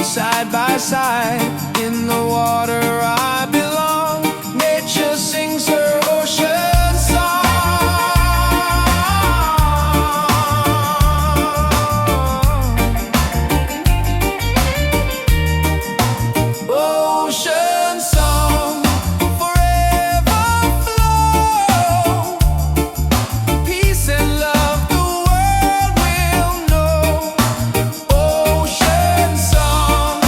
side by side. In the water I belong. Nature sings her ocean song. Ocean song, forever flow. Peace and love the world will know. Ocean song,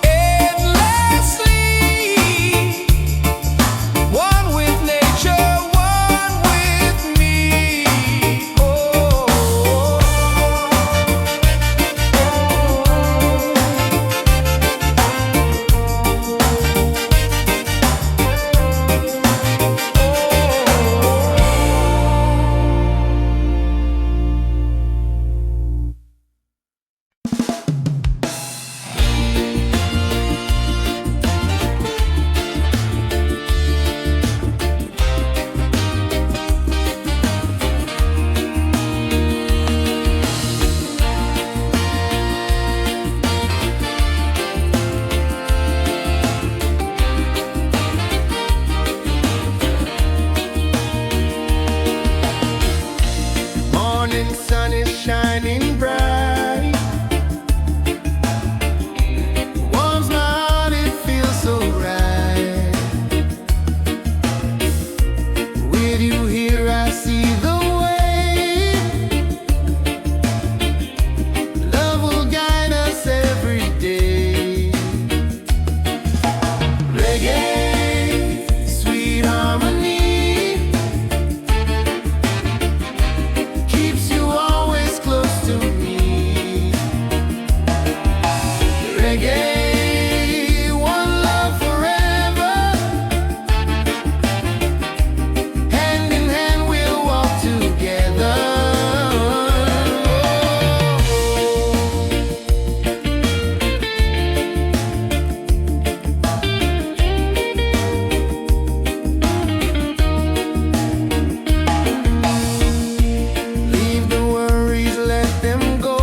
endlessly. One with nature, one with me. Oh. Morning sun is shining bright. Warms my heart, it feels so right. With you here, I see the way. Love will guide us every day. Reggae, sweet harmony, keeps you always close to me. Reggae, one love forever. Hand in hand we'll walk together. Leave the worries, let them go.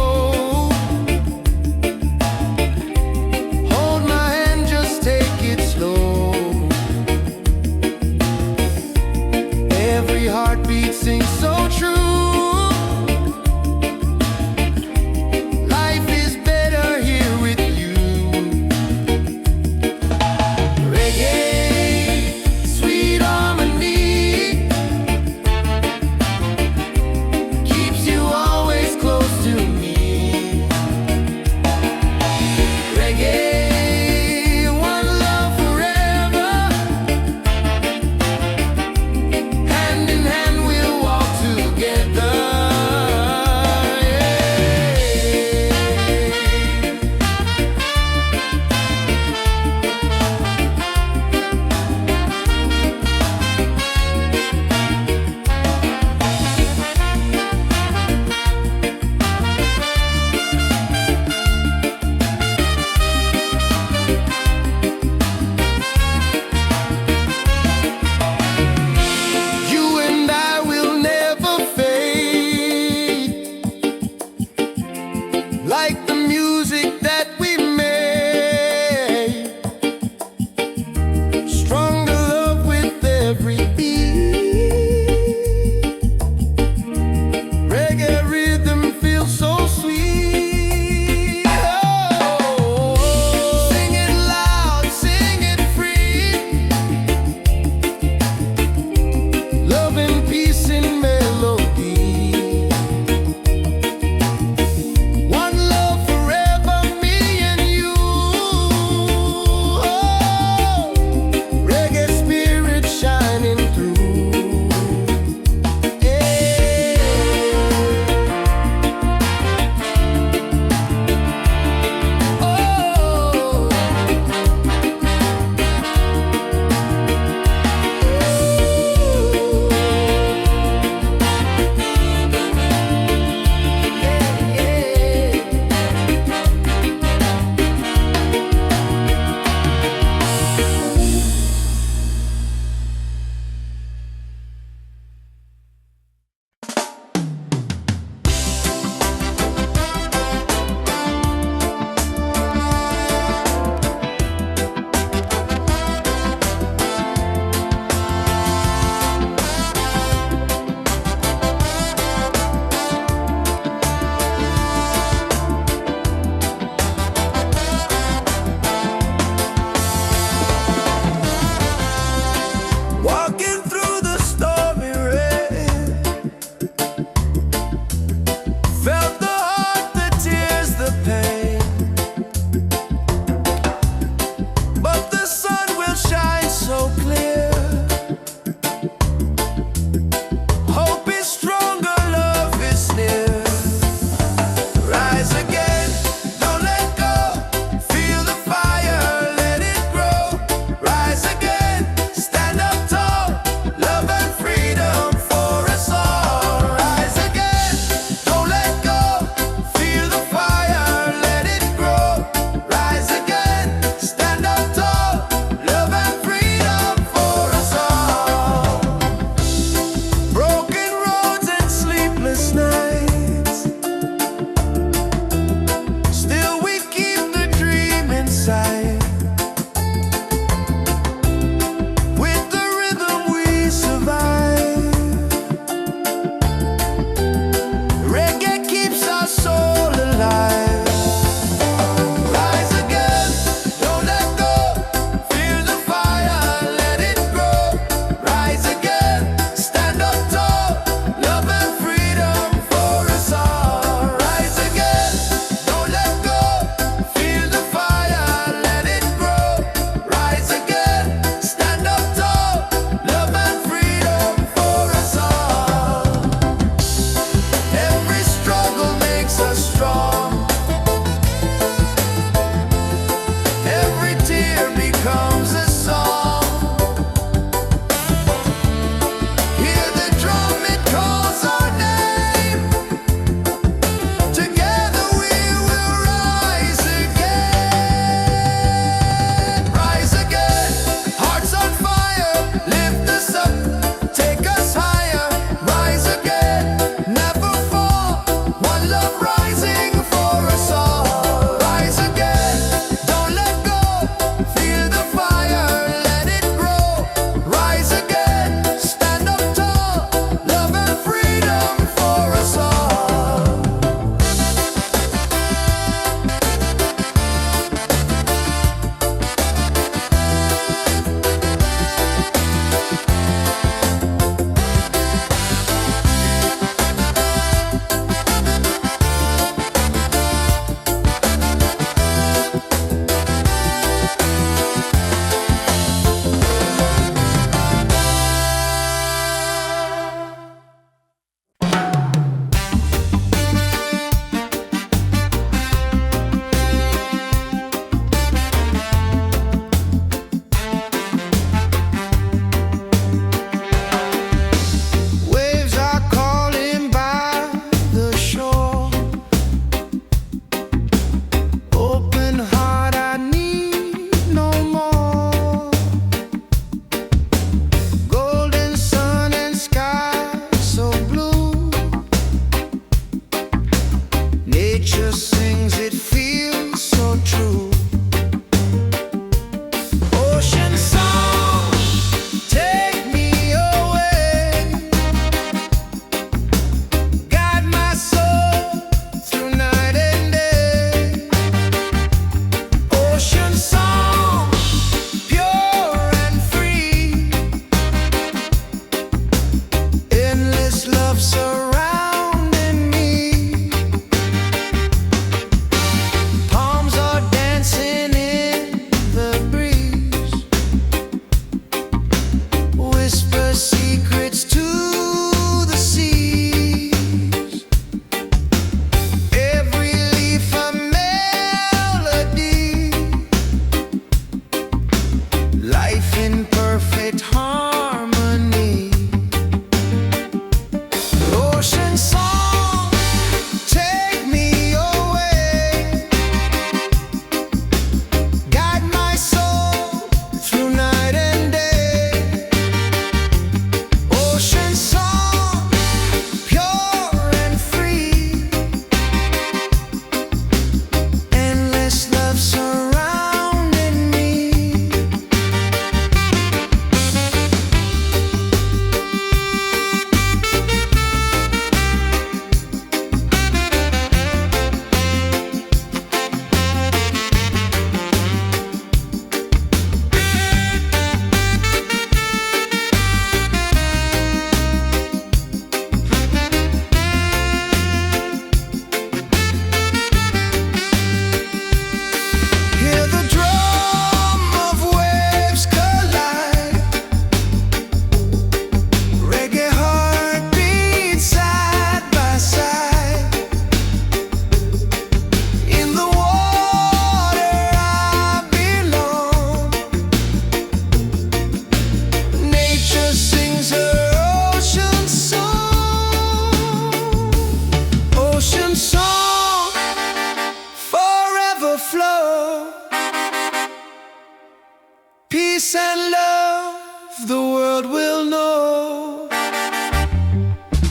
peace and love the world will know.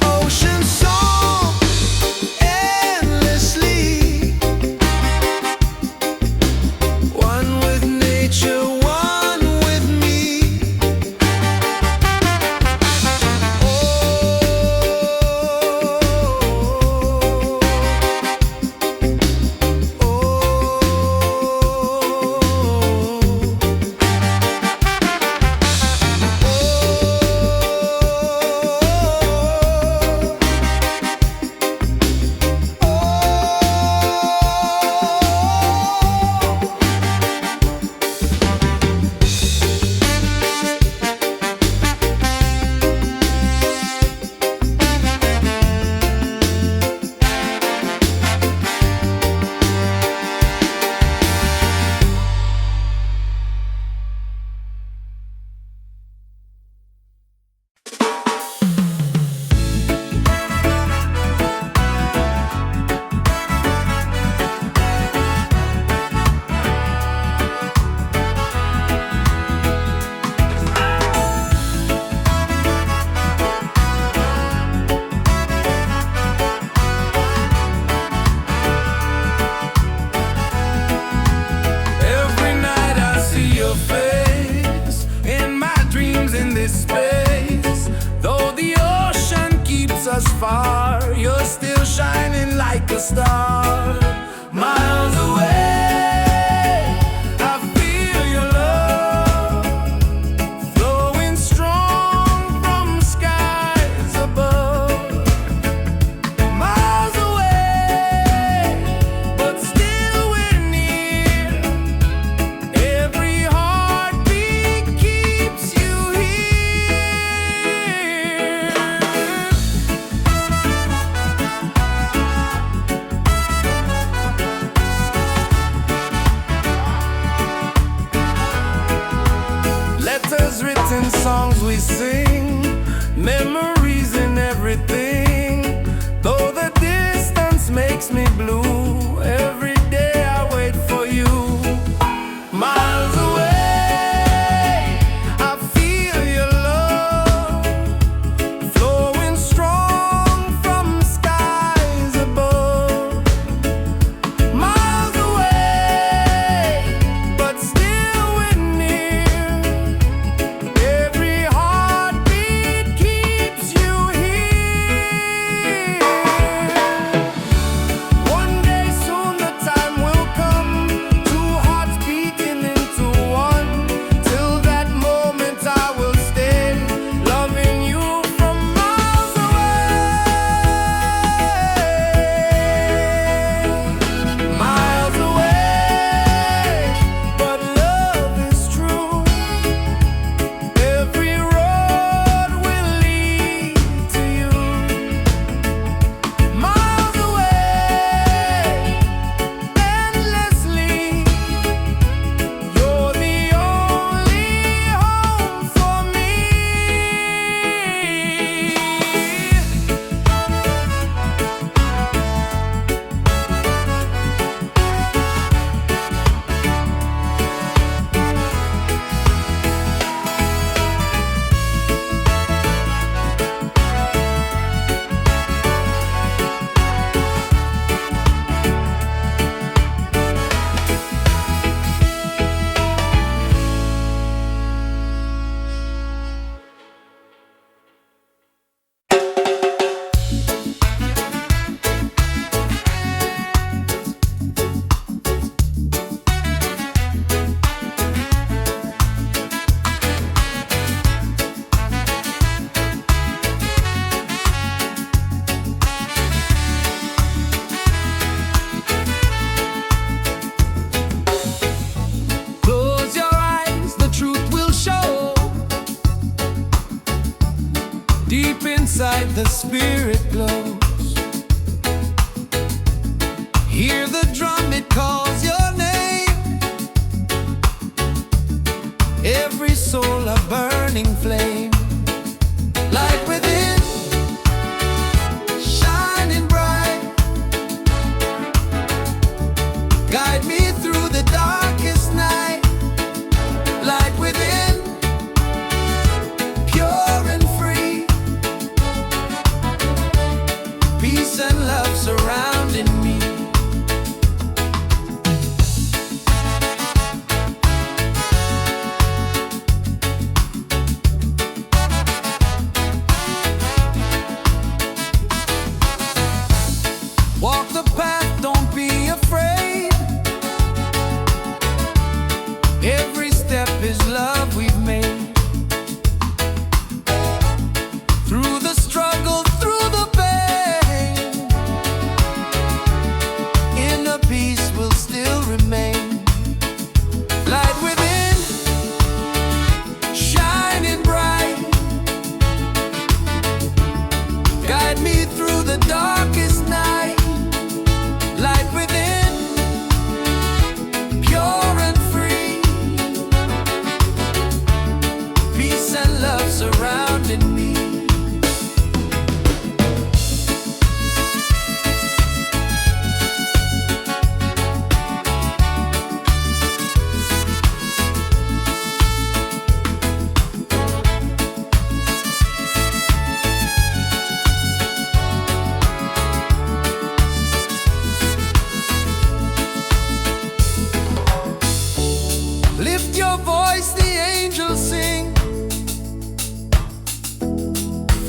Ocean song endlessly, one with nature, one with me. Far, you're still shining like a star. Miles away, I feel your love flowing strong from skies above. Miles away, but still we're near. Every heartbeat keeps you here. Letters written, songs we sing, memories in everything. Though the distance makes me blue, every day I wait for you. Miles away, I feel your love flowing strong from skies above. Miles away, but still we're near. Every heartbeat keeps you here. One day soon the time will come, two hearts beating into one. Till that moment I will stay, loving you from miles away. Miles away, but love is true. Every road will lead to you. Miles away, endlessly, you're the only home for me. Close your eyes, the truth will show. Deep inside the spirit glows. Hear the drum, it calls your name. Every soul a burning flame. Light within, shining bright. Guide me through the darkest night. Light within.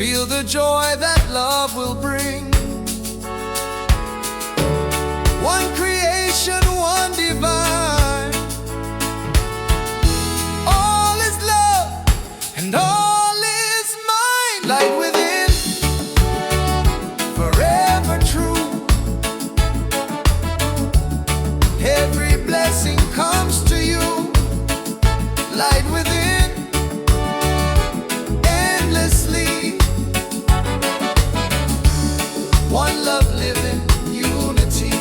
Feel the joy that love will bring. One creation, one divine. All is love and all is mine. Light within, forever true. Every blessing comes to you. Light within, endlessly. One love living, unity.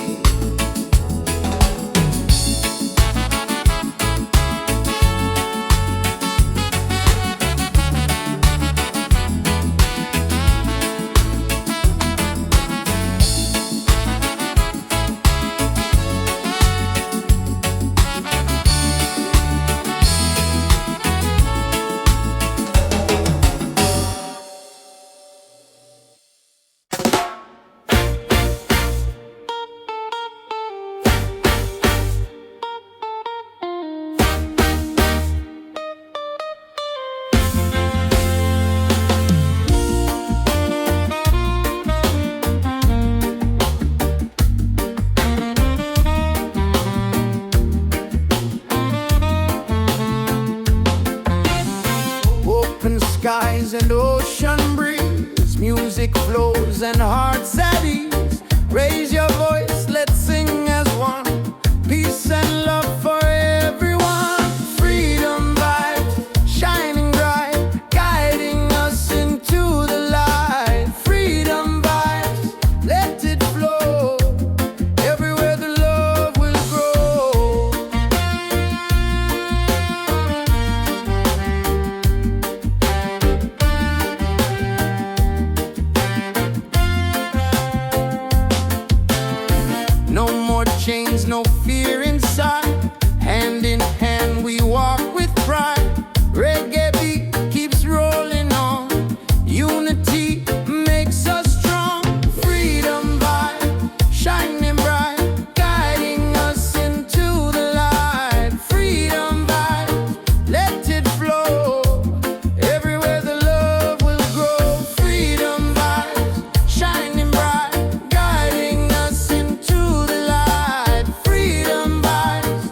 Open skies and ocean breeze, music flows and hearts at ease. Raise your voice, let's sing as one. Peace and love for everyone. Freedom vibes, shining bright, guiding us into the light. Freedom vibes, let it flow. Everywhere the love will grow. No more chains, no fear inside. Hand in hand we walk with pride. Reggae beat keeps rolling on. Unity makes us strong. Freedom vibe, shining bright, guiding us into the light. Freedom vibe, let it flow. Everywhere the love will grow. Freedom vibes, shining bright, guiding us into the light. Freedom vibes,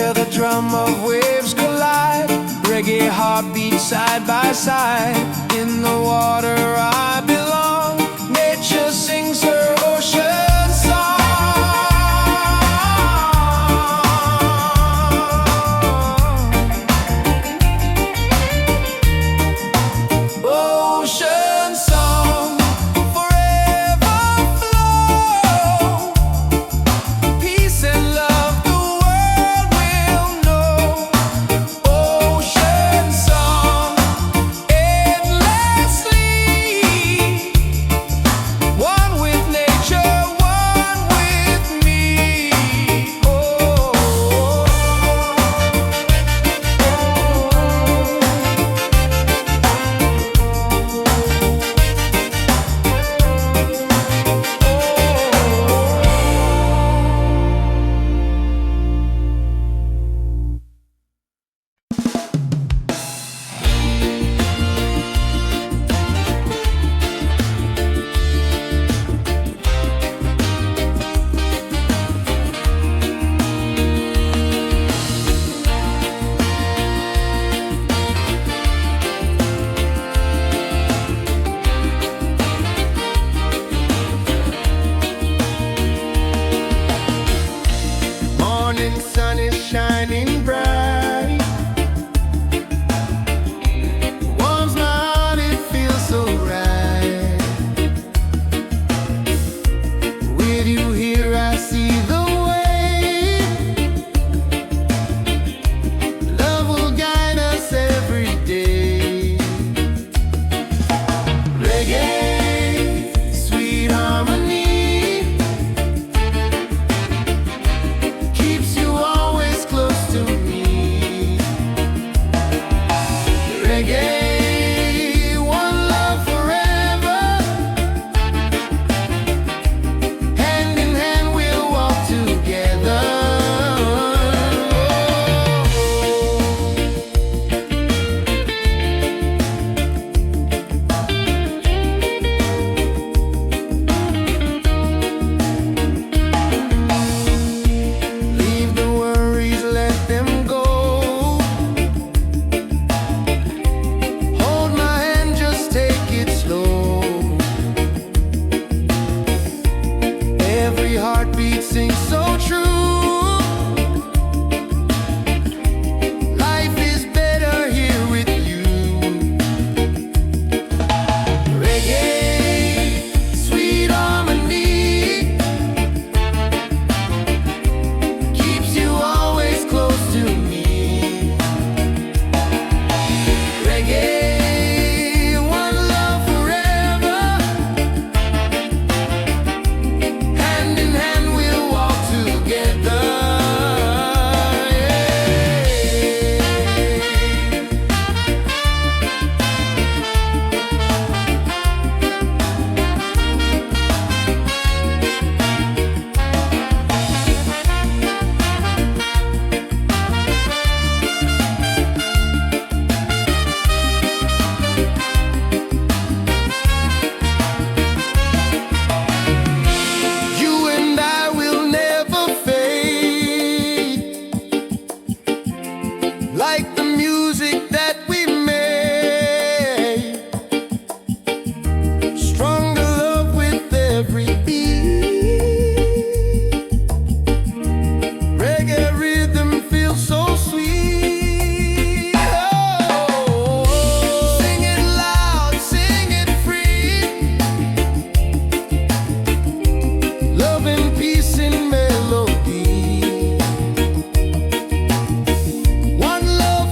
where the drum of waves collide. Reggae heartbeats side by side. In the water I belong. Nature sings her ocean song. Ocean song, forever flow. Peace and love the world will know. Ocean song, endlessly. One with nature, one with me. Oh. Morning sun is shining bright. Warms my heart, it feels so right. With you here I see the way. Love will guide us every day. Reggae, sweet harmony, keeps you always close to me. Reggae, one love forever. Hand in hand we'll walk together. Leave the worries, let them go. Hold my hand, just take it slow. Every heartbeat sings so true. Life is better here with you. Reggae, sweet harmony, keeps you always close to me. Reggae, one love forever. Hand in hand we'll walk together. You and I will never fade, like the music that we made. Stronger love with every beat. Reggae rhythm feels so sweet. Oh, sing it loud, sing it free. Love and peace in melody. One love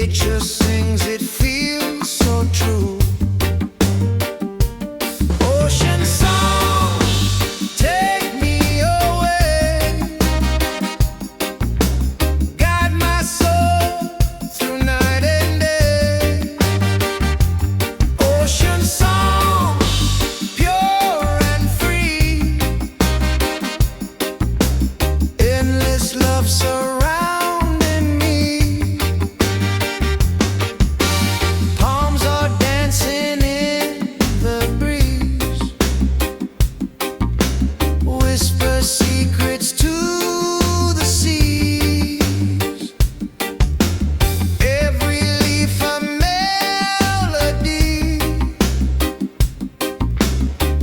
Nature sings, it feels so true. Ocean song, take me away. Guide my soul through night and day. Ocean song, pure and free. Endless love surrounding me. Palms are dancing in the breeze. Whisper secrets to the seas. Every leaf a melody.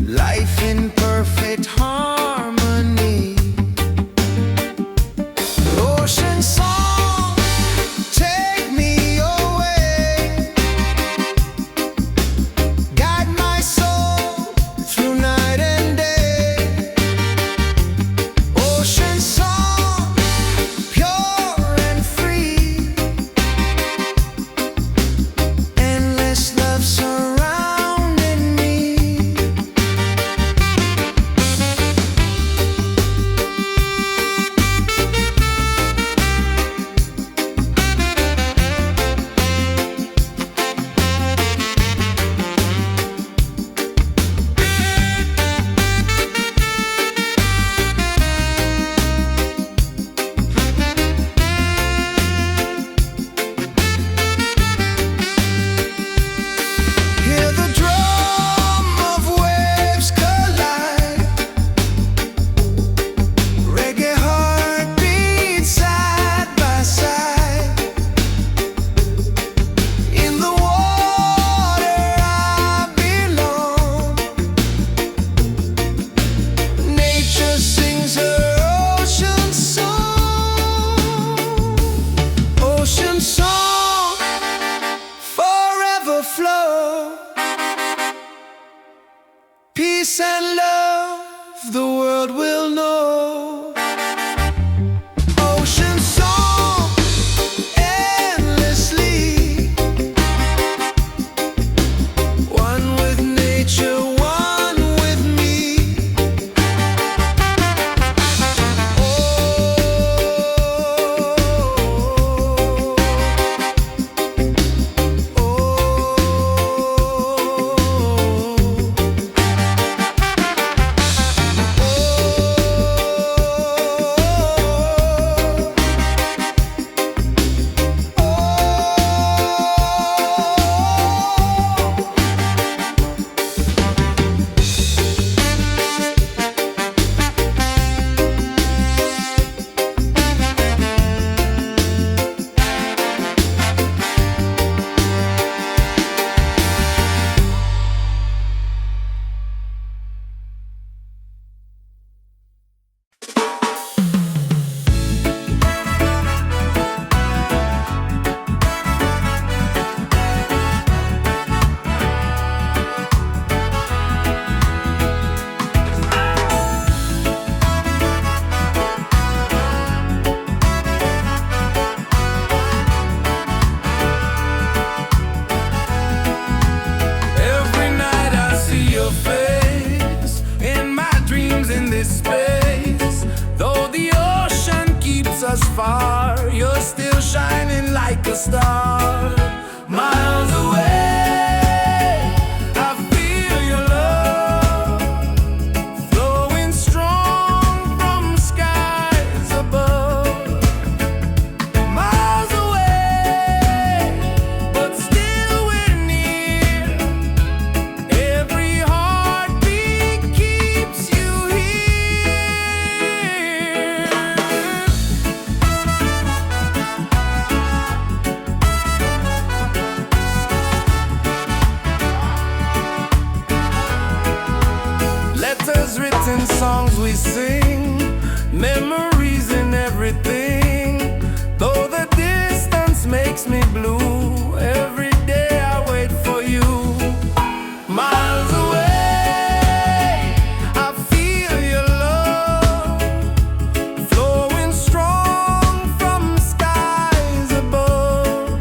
Life in perfect harmony. Ocean song, take me away. Guide my soul through night and day. Ocean song, pure and free. Endless love surrounding me. Hear the drum of waves collide. Reggae heartbeats side by side. In the water I belong. Nature sings her ocean song. Ocean song, forever flow. Peace and love the world will know. Ocean song, endlessly. One with nature, one with me. Every night I see your face in my dreams in this space. Though the ocean keeps us far, you're still shining like a star. Miles away, I feel your love flowing strong from skies above. Miles away, but still we're near. Every heartbeat keeps you here. Letters written, songs we sing, memories in everything. Though the distance makes me blue, every day I wait for you. Miles away, I feel your love flowing strong from skies above.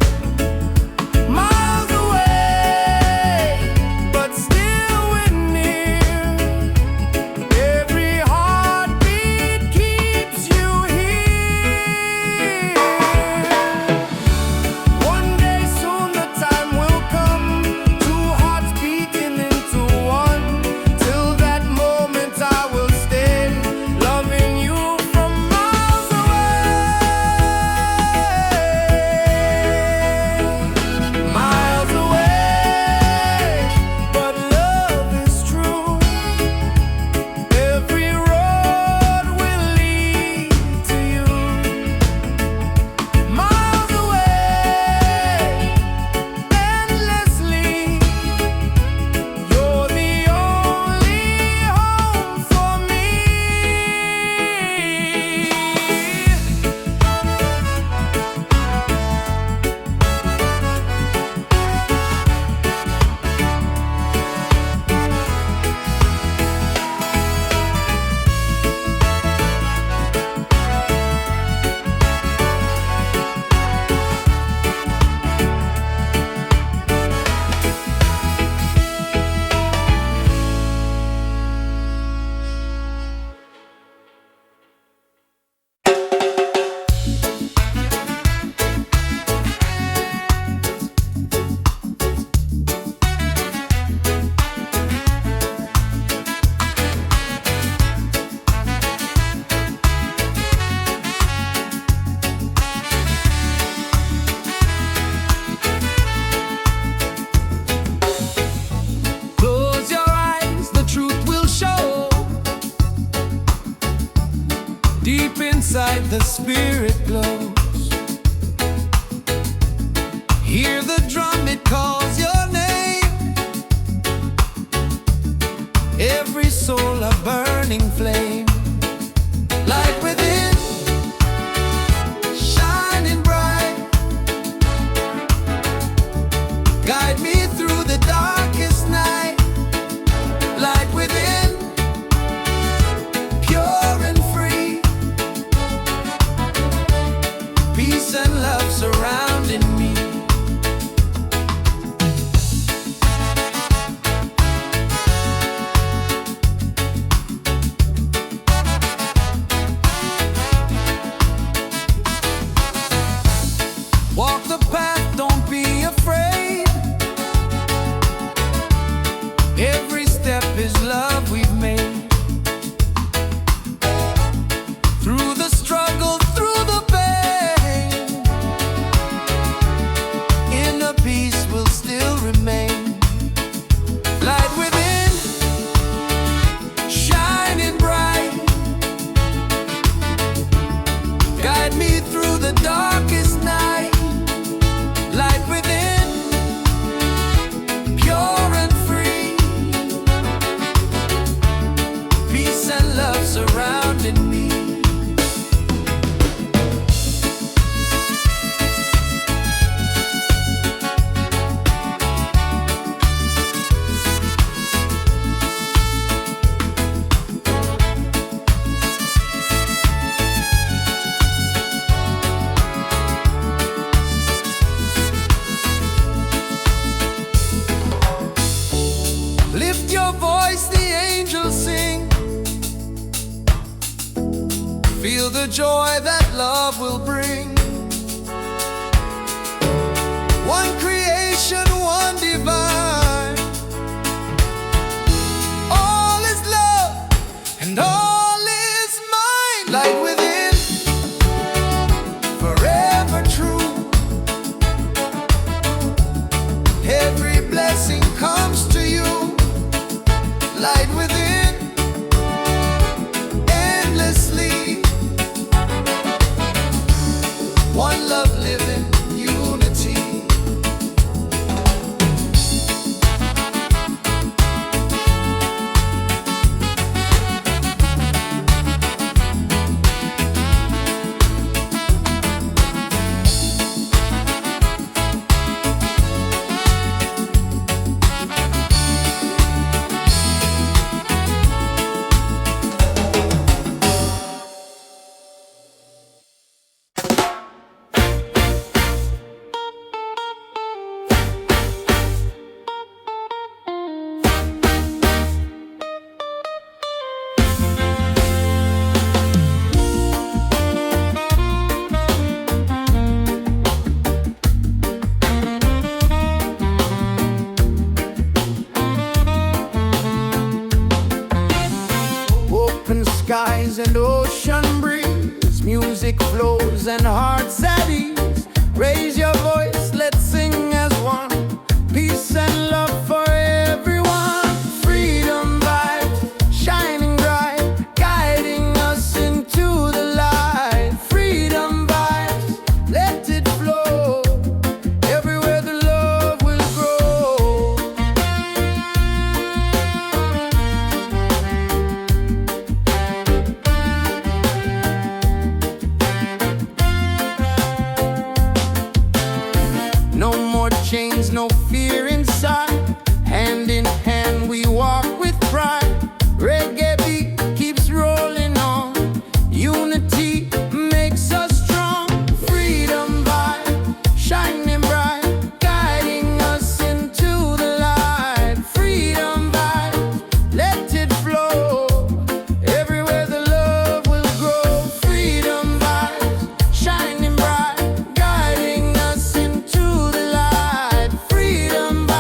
the spirit glows. Hear the drum, it calls your name. Every soul a burning flame. Light within, shining bright. Guide me through the darkest night. Light within, pure and free. Peace and love surrounding me. Walk the path, don't be afraid. Every step is love we've made. Through the struggle, through the pain, inner peace will still remain. Light within, shining bright. Guide me through the darkest night. Light within, pure and free. Peace and love surrounding me. Lift your voice, the angels sing. Feel the joy that love will bring. One creation, one divine. All is love and all is mine. Light within, forever true. Every blessing comes to you. Light within, endlessly. One love living, unity. Open skies and ocean breeze. Music flows and hearts at ease. Raise your voice, let's sing as one. Peace and love for everyone. Freedom vibes, shining bright, guiding us into the light. Freedom vibes, let it flow. Everywhere the love will grow. No more chains, no fear inside. Hand in hand we walk with pride. Reggae beat keeps rolling on. Unity makes us strong. Freedom vibe, shining bright, guiding us into the light. Freedom vibe, let it flow. Everywhere the love will grow. Freedom vibes, shining bright, guiding us into the light. Freedom vibes.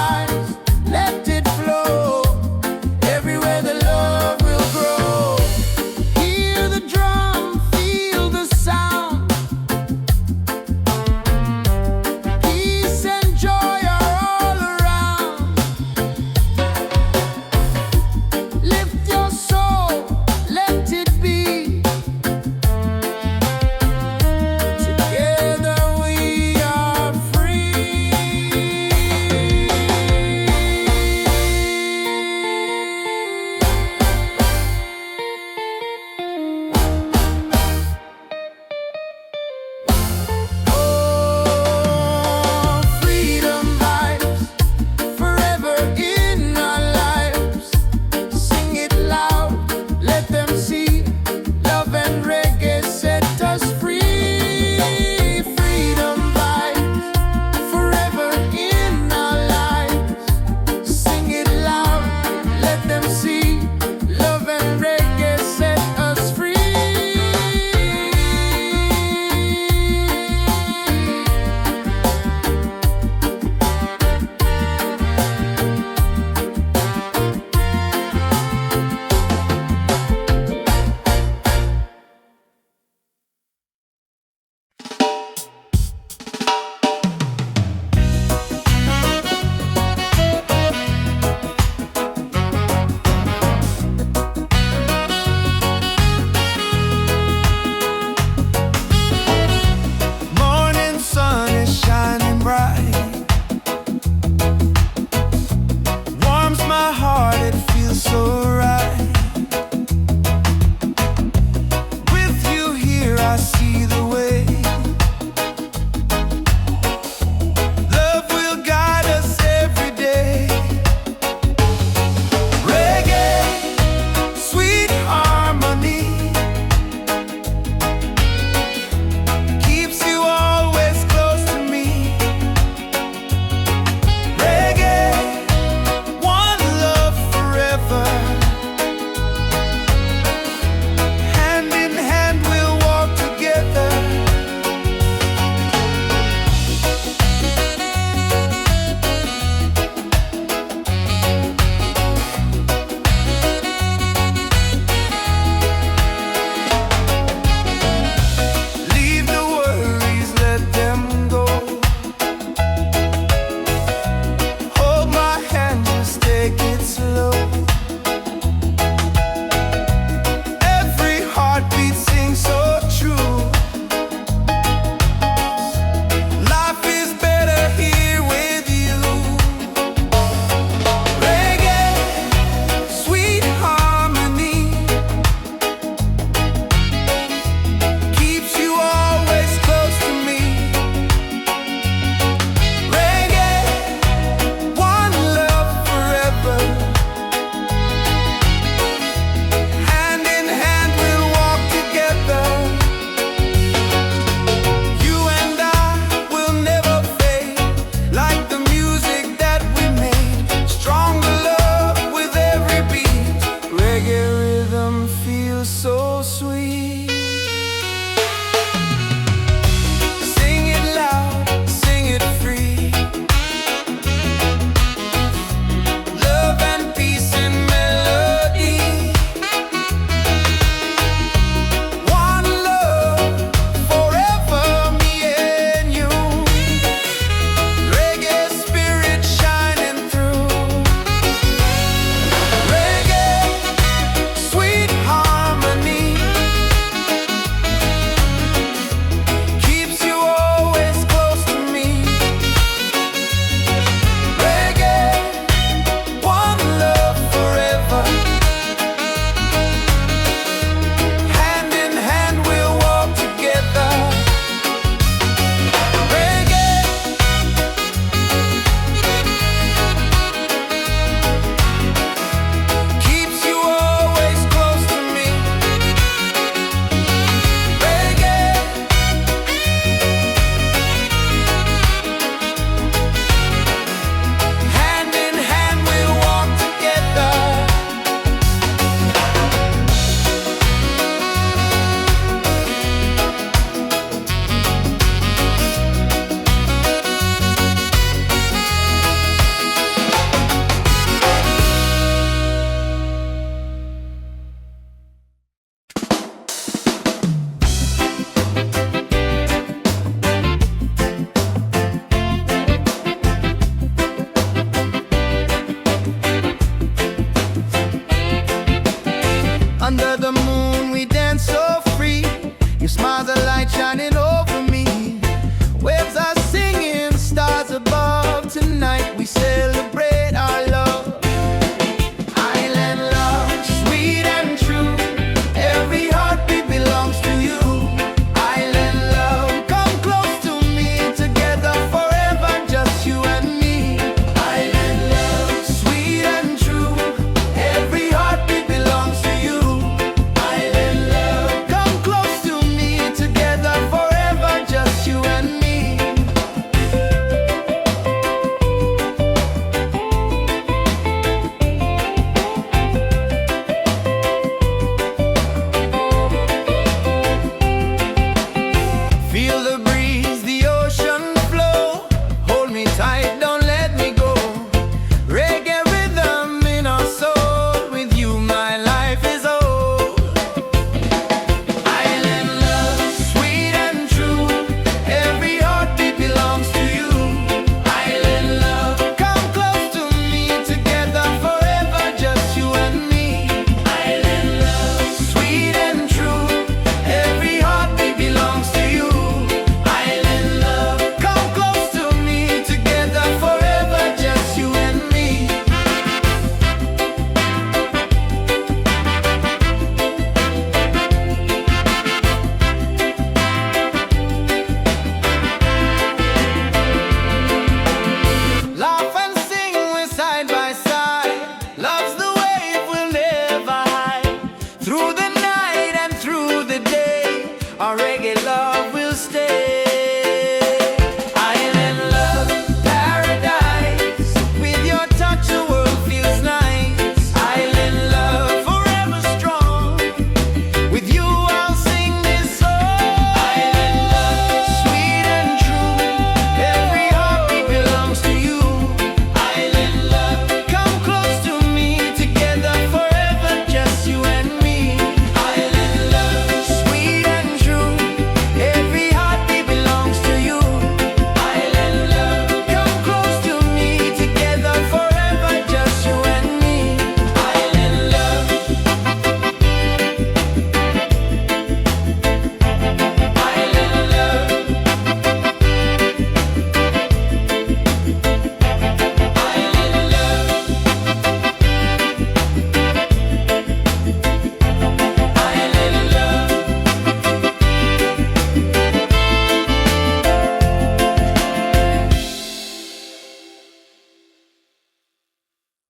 above. Tonight we sail